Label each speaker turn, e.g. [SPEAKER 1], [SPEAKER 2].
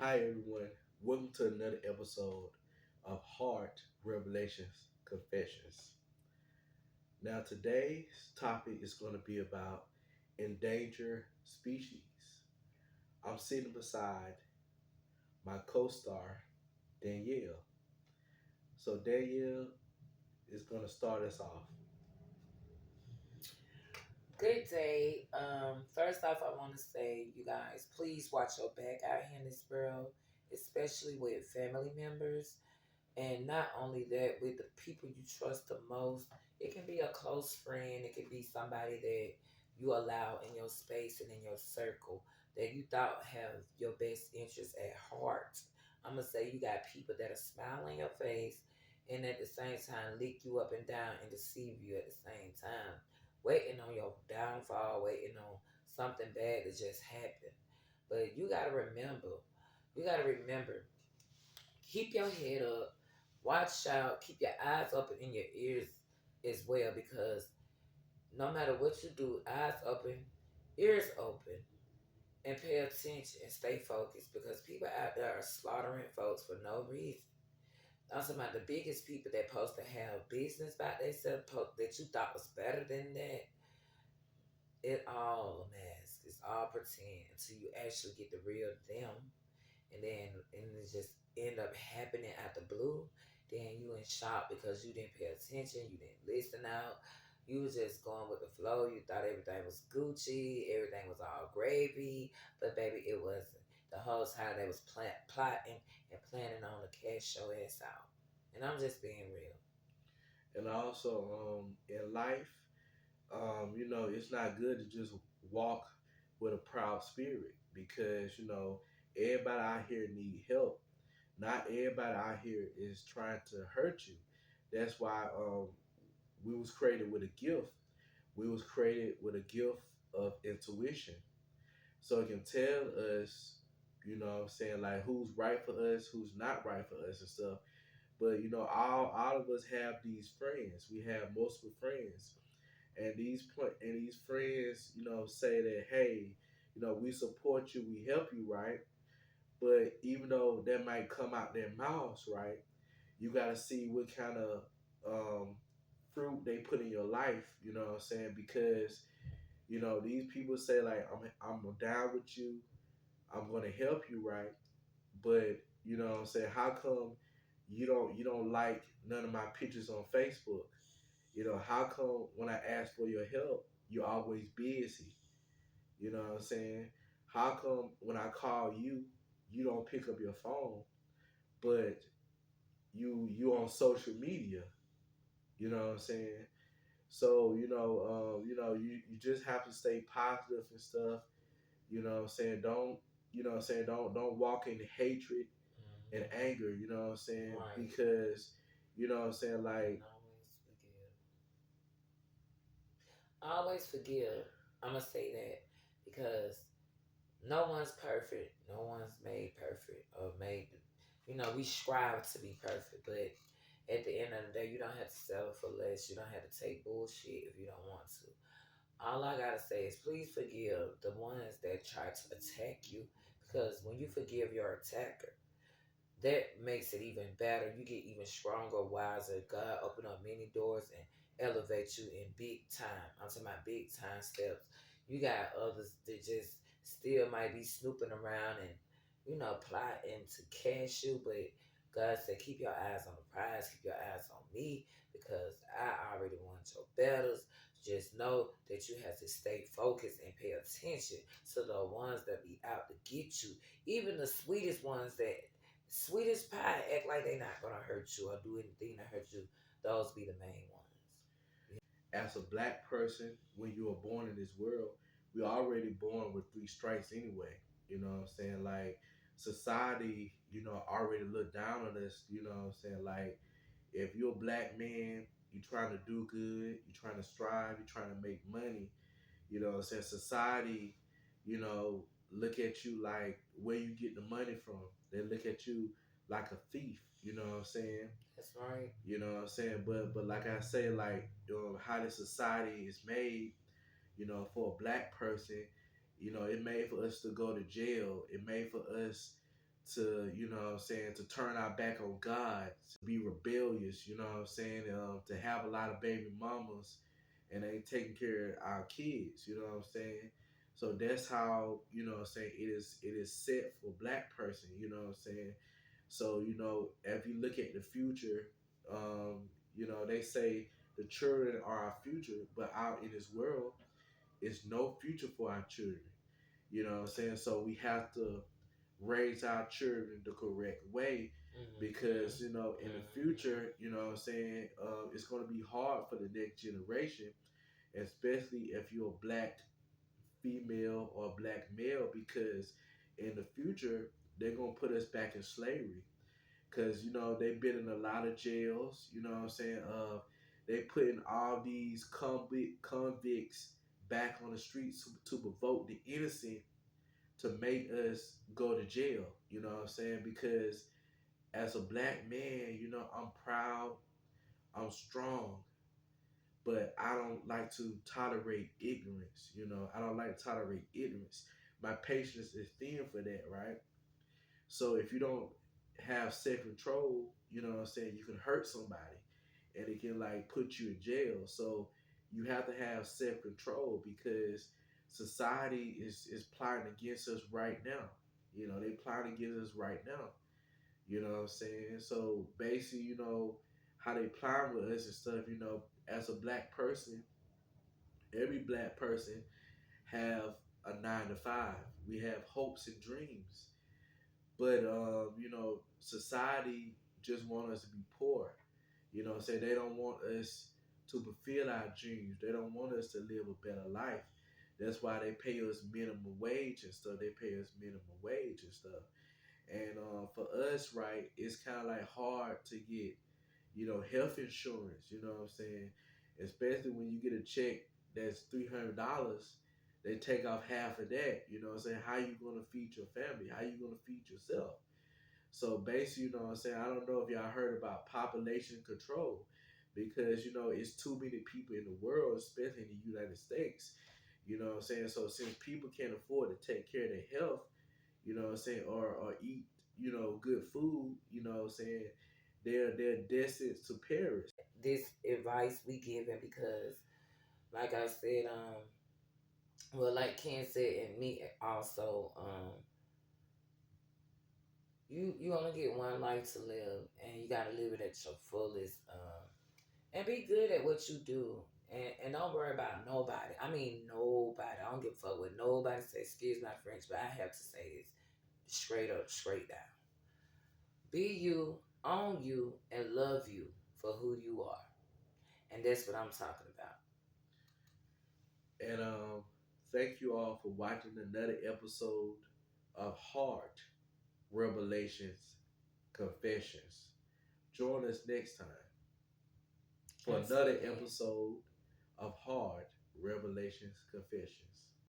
[SPEAKER 1] Hi everyone, welcome to another episode of Heart Revelations Confessions. Now today's topic is going to be about endangered species. I'm sitting beside my co-star Danielle. So Danielle is going to start us off.
[SPEAKER 2] Good day. First off, I want to say, you guys, please watch your back out here in this world, especially with family members. And not only that, with the people you trust the most. It can be a close friend, it can be somebody that you allow in your space and in your circle that you thought have your best interests at heart. I'm going to say you got people that are smiling in your face and at the same time lick you up and down and deceive you at the same time, waiting on your downfall, waiting on something bad to just happen. But you got to remember, keep your head up, watch out, keep your eyes open and your ears as well, because no matter what you do, eyes open, ears open, and pay attention and stay focused, because people out there are slaughtering folks for no reason. I'm talking about the biggest people that supposed to have business about themselves that you thought was better than that. It all a mask. It's all pretend until you actually get the real them, and it just end up happening out the blue. Then you in shock because you didn't pay attention, you didn't listen out, you was just going with the flow. You thought everything was Gucci, everything was all gravy, but baby, it wasn't. The whole time they was plotting and planning on to cash your ass out. And I'm just being real.
[SPEAKER 1] And also, in life, it's not good to just walk with a proud spirit because everybody out here need help. Not everybody out here is trying to hurt you. That's why we was created with a gift. We was created with a gift of intuition. So it can tell us, what I'm saying, like who's right for us, who's not right for us and stuff. But all of us have these friends. We have multiple friends. And these friends, say that, hey, we support you, we help you, right? But even though that might come out their mouths, right? You got to see what kind of fruit they put in your life. You know what I'm saying? Because these people say like, I'm down with you. I'm gonna help you, right? But you know what I'm saying? How come you don't like none of my pictures on Facebook? How come when I ask for your help, you're always busy? You know what I'm saying? How come when I call you, you don't pick up your phone, but you on social media? You know what I'm saying? So you just have to stay positive and stuff. You know what I'm saying? Don't walk in hatred and
[SPEAKER 2] Hmm.
[SPEAKER 1] anger. You know what I'm saying?
[SPEAKER 2] Right.
[SPEAKER 1] Because what I'm saying,
[SPEAKER 2] And
[SPEAKER 1] like,
[SPEAKER 2] always forgive. I'm gonna say that because no one's perfect. No one's made perfect or made. We strive to be perfect, but at the end of the day, you don't have to settle for less. You don't have to take bullshit if you don't want to. All I gotta say is please forgive the ones that try to attack you, because when you forgive your attacker, that makes it even better. You get even stronger, wiser. God open up many doors and elevate you in big time. I'm talking about big time steps. You got others that just still might be snooping around and plotting to cash you, but God said keep your eyes on the prize, keep your eyes on me, because I already want your battles. Just know that you have to stay focused and pay attention to the ones that be out to get you. Even the sweetest ones that sweet as pie act like they not gonna hurt you or do anything to hurt you. Those be the main ones.
[SPEAKER 1] as a black person, when you were born in this world, we're already born with three strikes anyway. You know what I'm saying? Like society, already look down on us. You know what I'm saying? Like if you're a black man, you're trying to do good, you're trying to strive, you're trying to make money. You know what I'm saying? Society, look at you like where you get the money from. They look at you like a thief. You know what I'm saying?
[SPEAKER 2] That's right.
[SPEAKER 1] You know what I'm saying? But like I say, like how the society is made, for a black person, it made for us to go to jail. It made for us to, you know what I'm saying, to turn our back on God, to be rebellious, you know what I'm saying, to have a lot of baby mamas and ain't taking care of our kids, you know what I'm saying? So that's how, you know what I'm saying, it is set for black person, you know what I'm saying? So, you know, if you look at the future, you know, they say the children are our future, but out in this world, it's no future for our children. You know what I'm saying? So we have to raise our children the correct way because, you know, in the future, you know what I'm saying, it's going to be hard for the next generation, especially if you're a black female or black male, because in the future, they're going to put us back in slavery because, you know, they've been in a lot of jails, you know what I'm saying? They putting all these convicts back on the streets to provoke the innocent to make us go to jail. You know what I'm saying? Because as a black man, you know, I'm proud, I'm strong, but I don't like to tolerate ignorance. You know, I don't like to tolerate ignorance. My patience is thin for that, right? So if you don't have self control, you know what I'm saying, you can hurt somebody and it can like put you in jail. So you have to have self control because society is plotting against us right now. You know, they plotting against us right now. You know what I'm saying? So basically, you know, how they plan with us and stuff, you know, as a black person, every black person have a 9 to 5. We have hopes and dreams. But you know, society just want us to be poor. You know what I'm saying? They don't want us to fulfill our dreams. They don't want us to live a better life. That's why they pay us minimum wage and stuff. They pay us minimum wage and stuff. And for us, right, it's kind of like hard to get, you know, health insurance. You know what I'm saying? Especially when you get a check that's $300, they take off half of that. You know what I'm saying? How you gonna feed your family? How you gonna feed yourself? So basically, you know what I'm saying? I don't know if y'all heard about population control because, you know, it's too many people in the world, especially in the United States. You know what I'm saying? So since people can't afford to take care of their health, you know what I'm saying, or eat, you know, good food, you know what I'm saying, they're destined to perish.
[SPEAKER 2] This advice we giving because, like I said, well, like Ken said, and me also, you only get one life to live, and you gotta live it at your fullest, and be good at what you do, and don't worry about nobody. I mean, nobody. I don't give a fuck what nobody says. Excuse my French, but I have to say this straight up, straight down. Be you, own you, and love you for who you are, and that's what I'm talking about.
[SPEAKER 1] And thank you all for watching another episode of Heart Revelations Confessions. Join us next time for
[SPEAKER 2] Until
[SPEAKER 1] another
[SPEAKER 2] then.
[SPEAKER 1] episode of Hard Revelations Confessions.